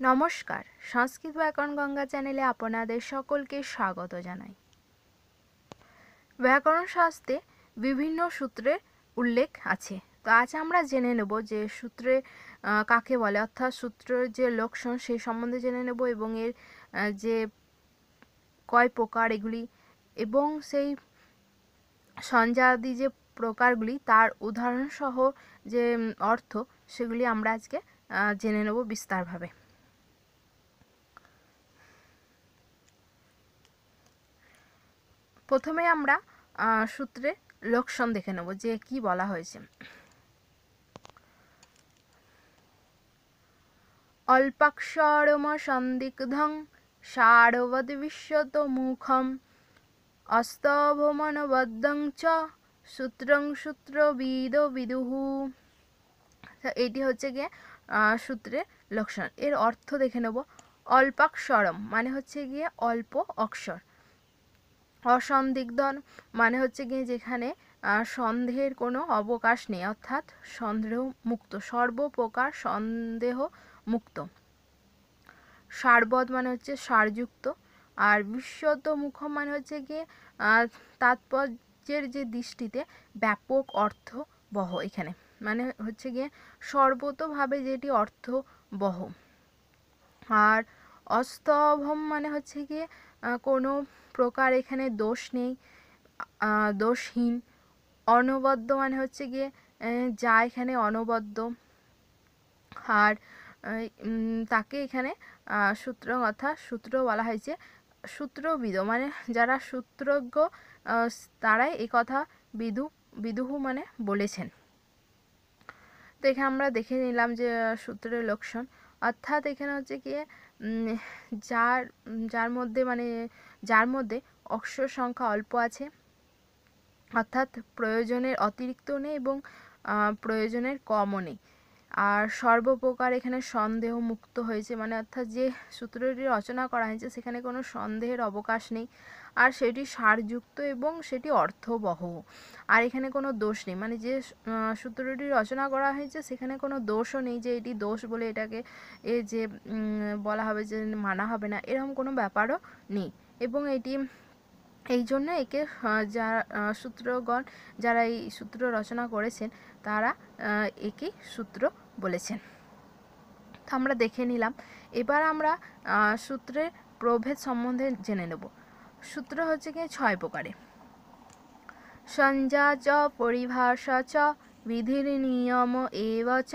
নমস্কার, সংস্কৃত ব্যাকরণ গঙ্গা চ্যানেলে আপনাদের সকলকে স্বাগত জানাই। ব্যাকরণ শাস্ত্রে বিভিন্ন সূত্রের উল্লেখ আছে। তো আজ আমরা জেনে নেব যে সূত্রে কাকে বলে, অর্থাৎ সূত্রের যে লক্ষণ সেই সম্বন্ধে জেনে নেব এবং এর যে কয় প্রকার এগুলি এবং সেই সংজ্ঞাদি যে প্রকারগুলি তার উদাহরণসহ যে অর্থ সেগুলি আমরা আজকে জেনে নেব বিস্তারভাবে। প্রথমে আমরা সূত্রে লক্ষণ দেখে নেব যে কি বলা হয়েছে। অল্পাক্ষরমসন্দিগ্ধং সারবদ্বিশ্বতমুখম অস্তভমনবদ্ধং চ সূত্রং সূত্রবিদো বিদুঃ। এটি হচ্ছে গিয়ে সূত্রের লক্ষণ। এর অর্থ দেখে নেব। অল্পাক্ষরম মানে হচ্ছে গিয়ে অল্প অক্ষর, অসন্দিগ্ধন মানে হচ্ছে গিয়ে যেখানে সন্দেহের কোনো অবকাশ নেই, অর্থাৎ সন্দেহ মুক্ত, সর্বপ্রকার সন্দেহ মুক্ত। সারবৎ মানে হচ্ছে সারযুক্ত, আর বিশ্বতমুখ মানে হচ্ছে গিয়ে তাৎপর্যের যে দৃষ্টিতে ব্যাপক অর্থবহ। এখানে মানে হচ্ছে গিয়ে সর্বতোভাবে যেটি অর্থবহ। আর অস্তভম মানে হচ্ছে গিয়ে কোনো প্রকার এখানে দোষ নেই, দোষহীন। অনবদ্য মানে হচ্ছে গিয়ে যা এখানে অনবদ্য। আর তাকে এখানে সূত্র অর্থাৎ সূত্র বলা হয়েছে সূত্রবিদ, মানে যারা সূত্রজ্ঞ তারাই এই কথা বিদুঃ মানে বলেছেন। তো এখানে আমরা দেখে নিলাম যে সূত্রের লক্ষণ, অর্থাৎ এখানে হচ্ছে গিয়ে যার মধ্যে অক্ষর সংখ্যা অল্প আছে, অর্থাৎ প্রয়োজনের অতিরিক্ত নেই এবং প্রয়োজনের কমও নেই, আর সর্বপ্রকার এখানে সন্দেহ মুক্ত হয়েছে, মানে অর্থাৎ যে সূত্রটি রচনা করা হয়েছে সেখানে কোনো সন্দেহের অবকাশ নেই, আর সেটি সারযুক্ত এবং সেটি অর্থবহ, আর এখানে কোনো দোষ নেই, মানে যে সূত্রটি রচনা করা হয়েছে সেখানে কোনো দোষও নেই যে এটি দোষ বলে এটাকে যে বলা হবে যে মানা হবে না, এরকম কোনো ব্যাপারও নেই। এবং এটি এই জন্য একে যারা সূত্রগণ যারা এই সূত্র রচনা করেছেন তারা একে সূত্র বলেছেন। তো আমরা দেখে নিলাম। এবার আমরা সূত্রের প্রভেদ সম্বন্ধে জেনে নেব। সূত্র হচ্ছে কি 6 প্রকারে। সংজ্ঞা চ পরিভাষা চ বিধির নিয়ম এব চ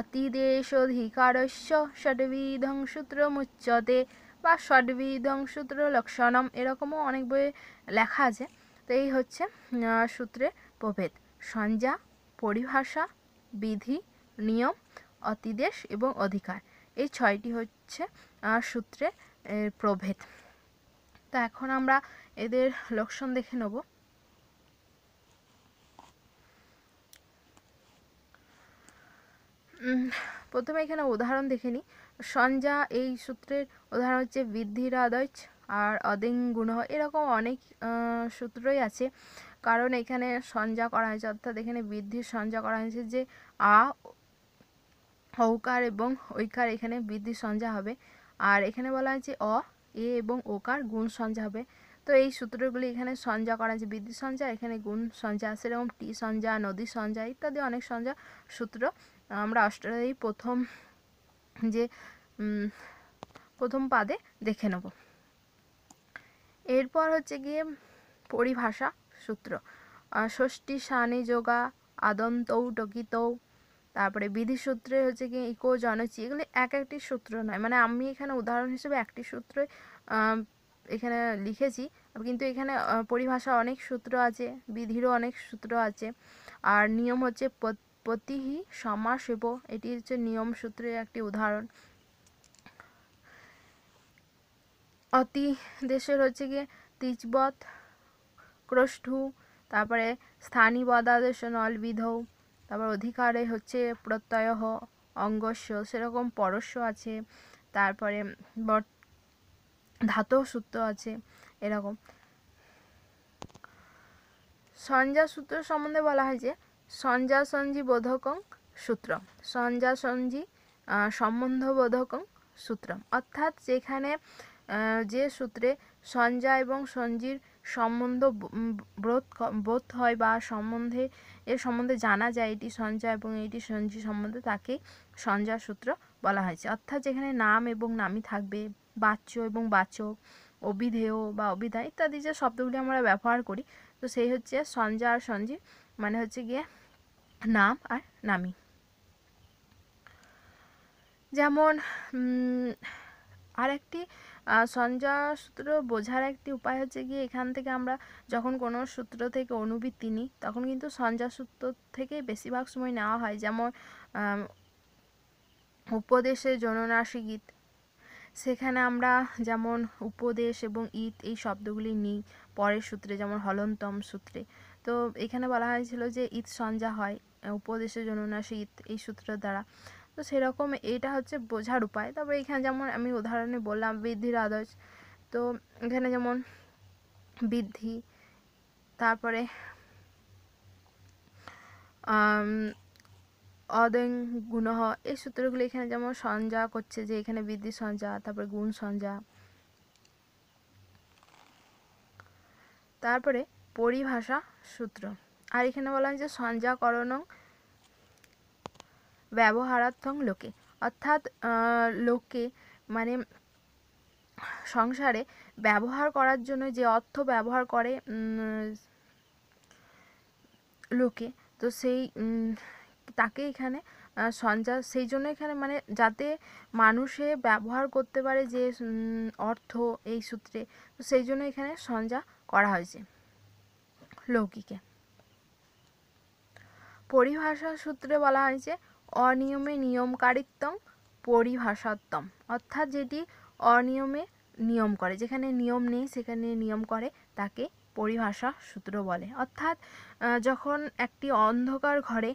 অতিদেশাধিকারস্য ষড্বিধং সূত্রমুচ্যতে, বা ষড্বিধং সূত্র লক্ষণম, এরকমও অনেক বইয়ে লেখা আছে। তো এই হচ্ছে সূত্রের প্রভেদ: সংজ্ঞা, পরিভাষা, বিধি, নিয়ম, অতিদেশ এবং অধিকার। এই 6টি হচ্ছে সূত্রের প্রভেদ। তো এখন আমরা এদের লক্ষণ দেখে নেব। প্রথমে এখানে উদাহরণ দেখে নিই। সংজ্ঞা এই সূত্রের উদাহরণ হচ্ছে বৃদ্ধিরাদচ আর অদিঙ্গুণ, এরকম অনেক সূত্রই আছে, কারণ এখানে সংজ্ঞা করা হয়েছে, অর্থাৎ এখানে বৃদ্ধির সংজ্ঞা করা হয়েছে যে আ ঔকার এবং ঐকার এখানে বৃদ্ধির সংজ্ঞা হবে, আর এখানে বলা হয়েছে অ এ এবং ওকার গুণ সংজ্ঞা হবে। তো এই সূত্রগুলি এখানে সংজ্ঞা করা হয়েছে বৃদ্ধি সংজ্ঞা, এখানে গুণ সংজ্ঞা, সেরকম টি সংজ্ঞা, নদী সংজ্ঞা ইত্যাদি অনেক সংজ্ঞা সূত্র আমরা অষ্টাধ্যায়ী প্রথম পাদে দেখে নেব। এরপর হচ্ছে গিয়ে পরিভাষা সূত্র, ষষ্ঠী সানি যোগা আদন্তৌ টকিতৌ, তারপরে বিধি সূত্রে হচ্ছে গিয়ে ইকো জনচি, এগুলি এক একটি সূত্র নয়, মানে আমি এখানে উদাহরণ হিসেবে একটি সূত্র এখানে লিখেছি, কিন্তু এখানে পরিভাষা অনেক সূত্র আছে, বিধিরও অনেক সূত্র আছে। আর নিয়ম হচ্ছে প্রতিহি সমাসেব, এটি হচ্ছে নিয়ম সূত্রের একটি উদাহরণ। অতি দেশের হচ্ছে গিয়ে তিজবৎ ক্রষ্টু, তারপরে স্থানী বদাদেশ নলবিধৌ, তারপর অধিকারে হচ্ছে প্রত্যয় অঙ্গস্য, সেরকম পরস্য আছে, তারপরে ধাতু সূত্র আছে, এরকম। সংজ্ঞা সূত্র সম্বন্ধে বলা হয় যে সংজ্ঞা সঞ্জি বোধকং সূত্র, সংজ্ঞা সঞ্জি সম্বন্ধ বোধকং সূত্রম, অর্থাৎ যেখানে যে সূত্রে সঞ্জ্ঞা এবং সঞ্জির সম্বন্ধ বোধ হয় বা এর সম্বন্ধে জানা যায় এটি সঞ্জ্ঞা এবং এটি সঞ্জি সম্বন্ধে, তাকে সঞ্জ্ঞা সূত্র বলা হয়েছে। অর্থাৎ যেখানে নাম এবং নামী থাকবে, বাচ্য এবং বাচক, অভিধেয় বা অভিধায় ইত্যাদি যে শব্দগুলি আমরা ব্যবহার করি, তো সেই হচ্ছে সঞ্জ্ঞা আর সঞ্জি, মানে হচ্ছে গিয়ে নাম আর নামী। যেমন আরেকটি সঞ্জ্ঞা সূত্র বোঝার একটি উপায় হচ্ছে গিয়ে, এখান থেকে আমরা যখন কোনো সূত্র থেকে অনুবৃত্তি নিই তখন কিন্তু সঞ্জ্ঞা সূত্র থেকে বেশিরভাগ সময় নেওয়া হয়। যেমন উপদেশে জননাসী গীত, সেখানে আমরা যেমন উপদেশ এবং ঈদ এই শব্দগুলি নিই পরের সূত্রে, যেমন হলন্তম সূত্রে। তো এখানে বলা হয়েছিল যে ঈদ সঞ্জ্ঞা হয় উপদেশে জননাসী ঈদ এই সূত্রের দ্বারা। তো সেরকম এটা হচ্ছে বোঝার উপায়। তারপরে এখানে যেমন আমি উদাহরণে বললাম বৃদ্ধির আদর্শ, তো এখানে যেমন বৃদ্ধি, তারপরে অদেং গুণহ, এই সূত্রগুলি এখানে যেমন সঞ্জ্ঞা করছে যে এখানে বৃদ্ধি সঞ্জ্ঞা, তারপরে গুণ সঞ্জ্ঞা। তারপরে পরিভাষা সূত্র, আর এখানে বলা হয়েছে সঞ্জ্ঞাকরণং ব্যবহারার্থং লোকে, অর্থাৎ লোকে মানে সংসারে ব্যবহার করার জন্য যে অর্থ ব্যবহার করে লোকে, তো সেই তাকে এখানে সঞ্জ্ঞা, সেই জন্য এখানে মানে যাতে মানুষে ব্যবহার করতে পারে যে অর্থ এই সূত্রে, তো সেই জন্য এখানে সঞ্জ্ঞা করা হয়েছে লৌকিকে। পরিভাষা সূত্রে বলা হয়েছে অনিয়মে নিয়মকারিত্বং পরিভাষাত্বম, অর্থাৎ যেটি অনিয়মে নিয়ম করে, যেখানে নিয়ম নেই সেখানে নিয়ম করে, তাকে পরিভাষা সূত্র বলে। অর্থাৎ যখন একটি অন্ধকার ঘরে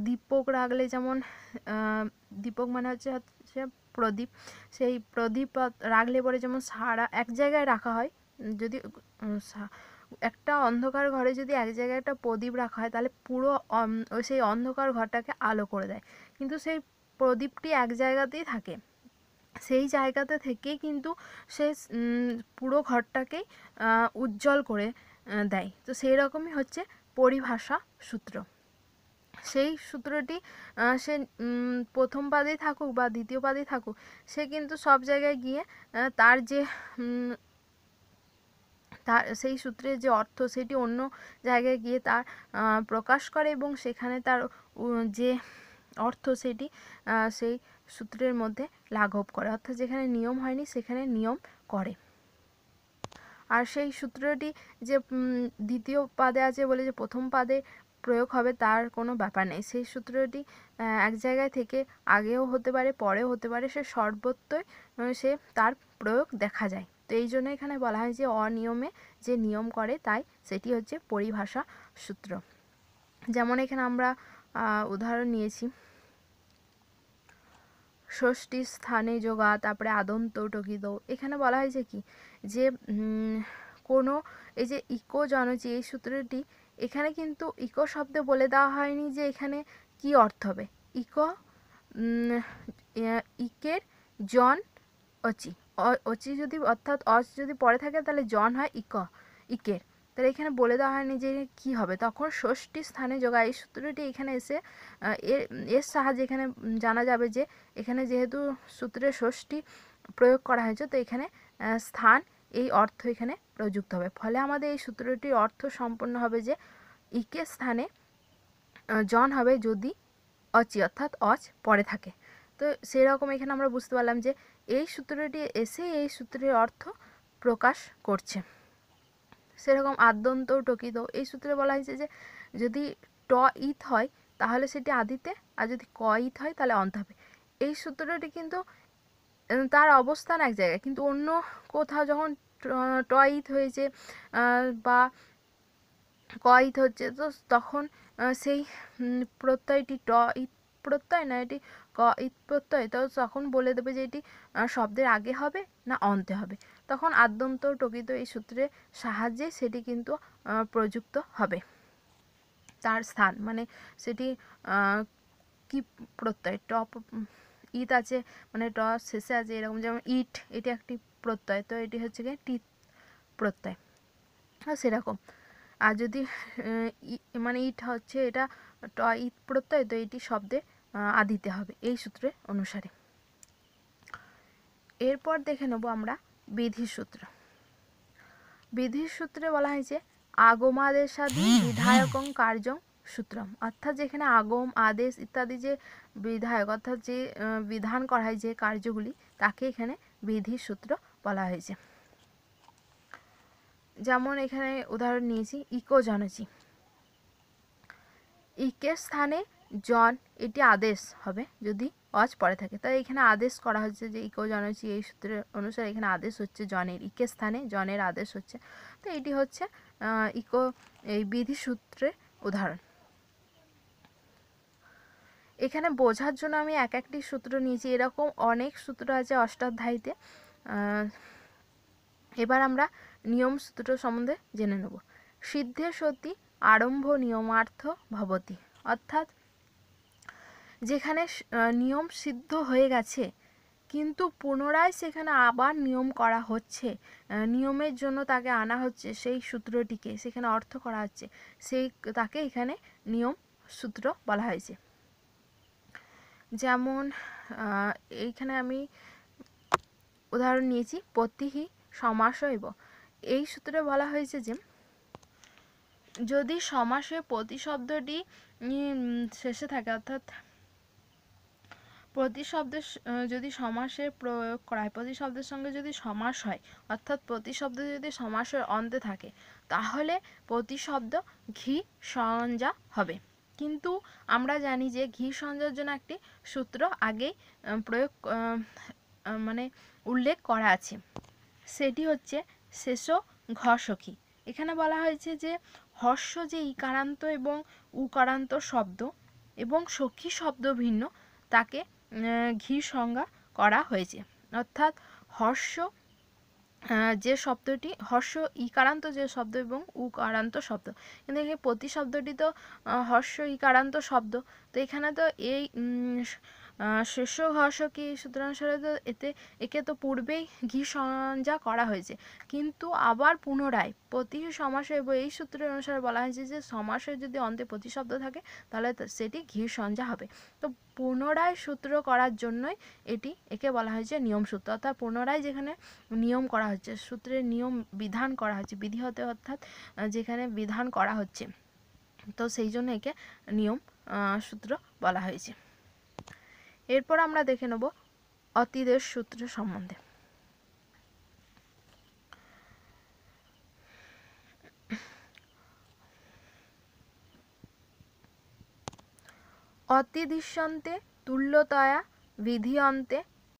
দীপক রাখলে, যেমন দীপক মানে হচ্ছে প্রদীপ, সেই প্রদীপ রাখলে পরে যেমন সারা এক জায়গায় রাখা হয়, যদি একটা অন্ধকার ঘরে যদি এক জায়গায় একটা প্রদীপ রাখা হয় তাহলে পুরো সেই অন্ধকার ঘরটাকে আলো করে দেয়, কিন্তু সেই প্রদীপটি এক জায়গাতেই থাকে, সেই জায়গাতে থেকেই কিন্তু সে পুরো ঘরটাকেই উজ্জ্বল করে দেয়। তো সেই রকমই হচ্ছে পরিভাষা সূত্র। সেই সূত্রটি সে প্রথম পাদেই থাকুক বা দ্বিতীয় পাদেই থাকুক, সে কিন্তু সব জায়গায় গিয়ে তার যে তার সেই সূত্রের যে অর্থ সেটি অন্য জায়গায় গিয়ে তার প্রকাশ করে, এবং সেখানে তার যে অর্থ সেটি সেই সূত্রের মধ্যে লাঘব করে, অর্থাৎ যেখানে নিয়ম হয়নি সেখানে নিয়ম করে। আর সেই সূত্রটি যে দ্বিতীয় পাদে আছে বলে যে প্রথম পাদে প্রয়োগ হবে তার কোনো ব্যাপার নেই, সেই সূত্রটি এক জায়গায় থেকে আগেও হতে পারে পরেও হতে পারে, সে সর্বত্রই সে তার প্রয়োগ দেখা যায়। তো এই জন্য এখানে বলা হয় যে অনিয়মে যে নিয়ম করে, তাই সেটি হচ্ছে পরিভাষা সূত্র। যেমন এখানে আমরা উদাহরণ নিয়েছি ষষ্ঠী স্থানে যোগা, তারপরে আদন্ত টকিত, এখানে বলা হয়েছে কি যে কোনো এই যে ইকো জনচি এই সূত্রটি, এখানে কিন্তু ইকো শব্দে বলে দেওয়া হয়নি যে এখানে কি অর্থ হবে। ইকো ইকের জন অচি, অচি যদি অর্থাৎ অচ যদি পরে থাকে তাহলে জন হয় ইকের, তাহলে এখানে বলে দেওয়া হয়নি যে কি হবে। তখন ষষ্ঠী স্থানে যোগা এই সূত্রটি এখানে এসে এর সাহায্যে এখানে জানা যাবে যে এখানে যেহেতু সূত্রে ষষ্ঠী প্রয়োগ করা হয়েছে, তো এখানে স্থান এই অর্থ এখানে প্রযুক্ত হবে, ফলে আমাদের এই সূত্রটির অর্থ সম্পন্ন হবে যে ইকের স্থানে জন হবে যদি অচি অর্থাৎ অচ পরে থাকে। তো সেরকম এখানে আমরা বুঝতে পারলাম যে এই সূত্রটি এসে এই সূত্রের অর্থ প্রকাশ করছে। সেরকম আদ্যন্ত টকিত এই সূত্রে বলা হয়েছে যে যদি ট ইত হয় তাহলে সেটি আদিতে, আর যদি ক ইত হয় তাহলে অন্ত হবে। এই সূত্রটি কিন্তু তার অবস্থান এক জায়গায়, কিন্তু অন্য কোথাও যখন ট ইত হয়েছে বা ক ইত হচ্ছে, তো তখন সেই প্রত্যয়টি ট ইত প্রত্যয় না এটি ক ইত প্রত্যয়, তো তখন বলে দেবে যে এটি শব্দের আগে হবে না অন্তে হবে, তখন আদ্যন্ত টকিত এই সূত্রের সাহায্যে সেটি কিন্তু প্রযুক্ত হবে। তার স্থান মানে সেটি কি প্রত্যয় ইত আছে মানে ট শেষে আছে, এরকম যেমন ইট, এটি একটি প্রত্যয়, তো এটি হচ্ছে গিয়ে টি প্রত্যয়, সেরকম। আর যদি মানে ইট হচ্ছে এটা ট ইত প্রত্যয়, তো এটি শব্দে আদিতে হবে এই সূত্রের অনুসারে। এরপর দেখে নেব আমরা বিধির সূত্র। বিধির সূত্রে বলা হয়েছে আগমাদেশাদি বিধায়কং কার্যং সূত্রম, অর্থাৎ যেখানে আগম আদেশ ইত্যাদি যে বিধায়ক অর্থাৎ যে বিধান করা হয় যে কার্যগুলি, তাকে এখানে বিধির সূত্র বলা হয়েছে। যেমন এখানে উদাহরণ নিয়েছি ইকো জনচি, ইকের স্থানে জন, এটি আদেশ হবে যদি অজ পরে থাকে, তাই এখানে আদেশ করা হচ্ছে যে ইকো জনচি, এই সূত্রের অনুসারে এখানে আদেশ হচ্ছে জনের, ইকের স্থানে জনের আদেশ হচ্ছে, তো এটি হচ্ছে ইকো এই বিধি সূত্রের উদাহরণ। এখানে বোঝার জন্য আমি এক একটি সূত্র নিয়েছি, এরকম অনেক সূত্র আছে অষ্টাধ্যায়ীতে। এবার আমরা নিয়ম সূত্র সম্বন্ধে জেনে নেব। সিদ্ধে সতি আরম্ভ নিয়মার্থ ভবতি, অর্থাৎ যেখানে নিয়ম সিদ্ধ হয়ে গেছে কিন্তু পুনরায় সেখানে আবার নিয়ম করা হচ্ছে, নিয়মের জন্য তাকে আনা হচ্ছে, সেই সূত্রটিকে সেখানে অর্থ করা হচ্ছে, তাকে এখানে নিয়ম সূত্র বলা হয়েছে। যেমন এইখানে আমি উদাহরণ নিয়েছি পতিহি সমাসৈব, এই সূত্রে বলা হয়েছে যে যদি সমাসে প্রতিশব্দটি শেষে থাকে, অর্থাৎ প্রতিশব্দের যদি সমাসের প্রয়োগ করা হয়, প্রতিশব্দের সঙ্গে যদি সমাস হয়, অর্থাৎ প্রতিশব্দ যদি সমাসের অন্তে থাকে, তাহলে প্রতিশব্দ ঘি সংজ্ঞা হবে। কিন্তু আমরা জানি যে ঘি সংজ্ঞার জন্য একটি সূত্র আগেই প্রয়োগ মানে উল্লেখ করা আছে, সেটি হচ্ছে শেষ ঘসখী। এখানে বলা হয়েছে যে হর্ষ যে ইকারান্ত এবং উকারান্ত শব্দ এবং সখী শব্দ ভিন্ন, তাকে ঘি সংজ্ঞা করা হয়েছে, অর্থাৎ হর্ষ যে শব্দটি হর্ষ ইকারান্ত যে শব্দ এবং উকারান্ত শব্দ, কিন্তু এখানে প্রতি শব্দটি তো হর্ষ ইকারান্ত শব্দ, তো এখানে তো এই শেষ ঘসখী সূত্রানুসারে তো একে তো পূর্বেই ঘি সংজ্ঞা করা হয়েছে, কিন্তু আবার পুনরায় প্রতি সমাসে এই সূত্রের অনুসারে বলা হয়েছে যে সমাসের যদি অন্তে প্রতিশব্দ থাকে তাহলে সেটি ঘি সংজ্ঞা হবে। তো পুনরায় সূত্র করার জন্যই একে বলা হয়েছে নিয়ম সূত্র, অর্থাৎ পুনরায় যেখানে নিয়ম করা হচ্ছে, সূত্রের নিয়ম বিধান করা হচ্ছে, বিধি হতে অর্থাৎ যেখানে বিধান করা হচ্ছে, তো সেই জন্য একে নিয়ম সূত্র বলা হয়েছে। এরপর আমরা দেখে নেব অতিদেশ সূত্র সম্বন্ধে। অতিদৃশ্যন্তে তুল্যতয়া বিধিয়ন্তে